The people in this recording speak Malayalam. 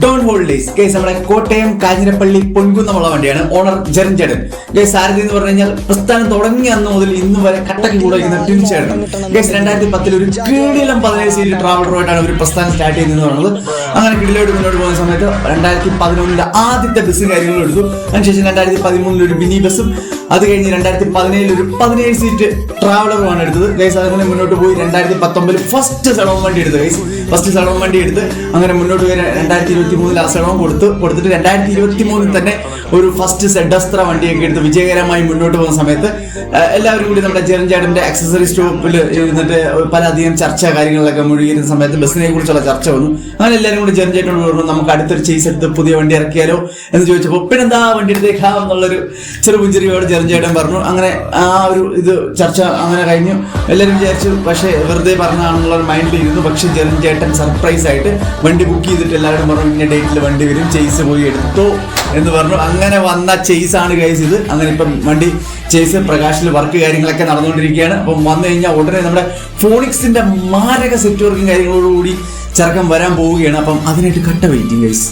ഡോൺ ഹോളിഡേയ്സ് ഗൈസ് നമ്മുടെ കോട്ടയം കാഞ്ഞിരപ്പള്ളി പൊൻകുന്നമുള്ള വണ്ടിയാണ്. ഓണർ ജെറിൻ ചേട്ടൻ. ഗൈസ് സാരഥി എന്ന് പറഞ്ഞു കഴിഞ്ഞാൽ പ്രസ്ഥാനം തുടങ്ങിയ അന്ന് മുതൽ ഇന്ന് വരെ കട്ടക്ക് കൂടെ ടിൻ ചേട്ടൻ. ഗൈസ് 2010 ഒരു കിടിലം 17 സീറ്റ് ട്രാവലറുമായിട്ടാണ് ഒരു പ്രസ്ഥാനം സ്റ്റാർട്ട് ചെയ്തതെന്ന് പറഞ്ഞത്. അങ്ങനെ കിടിലോട്ട് മുന്നോട്ട് പോകുന്ന സമയത്ത് 2011 ആദ്യത്തെ ബസ് കാര്യങ്ങളും എടുത്തു. അതിനുശേഷം 2013 ഒരു മിനി ബസ്സും, അത് കഴിഞ്ഞ് 2017 ഒരു 17 സീറ്റ് ട്രാവലറുമാണ് എടുത്തത്. ഗൈസ് അങ്ങനെ മുന്നോട്ട് പോയി 2019 ഫസ്റ്റ് സെഡോൺ വണ്ടി എടുത്ത് അങ്ങനെ മുന്നോട്ട് പോയി 2023 ആ സെഡോൺ കൊടുത്തിട്ട് 2023 തന്നെ ഒരു ഫസ്റ്റ് സെഡസ്ത്ര വണ്ടിയൊക്കെ എടുത്ത് വിജയകരമായി മുന്നോട്ട് പോകുന്ന സമയത്ത് എല്ലാവരും കൂടി നമ്മുടെ ജെറിൻ ചേട്ടന്റെ അക്സസറി സ്റ്റോപ്പിൽ ഇരുന്നിട്ട് പലധികം ചർച്ച കാര്യങ്ങളിലൊക്കെ മുഴുകിയിരുന്ന സമയത്ത് ബസ്സിനെ കുറിച്ചുള്ള ചർച്ച വന്നു. അങ്ങനെ എല്ലാവരും കൂടി ജെറിൻ ചേട്ടനോട് പറഞ്ഞു നമുക്ക് അടുത്തൊരു ചേസ് എടുത്ത് പുതിയ വണ്ടി ഇറക്കിയാലോ എന്ന് ചോദിച്ചപ്പോൾ പിന്നെന്താ വണ്ടി എടുത്തേക്കാം എന്നുള്ളൊരു ചെറുപുഞ്ചിരിയോട് ജെറിൻ ചേട്ടൻ പറഞ്ഞു. അങ്ങനെ ആ ഒരു ചർച്ച അങ്ങനെ കഴിഞ്ഞു. എല്ലാവരും വിചാരിച്ചു പക്ഷേ വെറുതെ പറഞ്ഞാണെന്നുള്ള മൈൻഡിൽ ഇരുന്നു. പക്ഷെ ജെറിൻ ചേട്ടൻ സർപ്രൈസ് ആയിട്ട് വണ്ടി ബുക്ക് ചെയ്തിട്ട് എല്ലാവരും പറഞ്ഞു ഇന്ന ഡേറ്റിൽ വണ്ടി വരും, ചേസ് പോയി എടുത്തോ എന്ന് പറഞ്ഞു. അങ്ങനെ വന്ന ചേസ് ആണ് ഗൈസ് ഇത്. അങ്ങനെ ഇപ്പം വണ്ടി ചേസ് പ്രകാശിൽ വർക്ക് കാര്യങ്ങളൊക്കെ നടന്നുകൊണ്ടിരിക്കുകയാണ്. അപ്പം വന്നു കഴിഞ്ഞാൽ ഉടനെ നമ്മുടെ ഫോണിക്സിന്റെ മാരക സെറ്റ് വർക്കും കാര്യങ്ങളോടുകൂടി ചെറുക്കം വരാൻ പോവുകയാണ്. അപ്പം അതിനായിട്ട് കട്ട വെയിറ്റിംഗ് ഗൈസ്.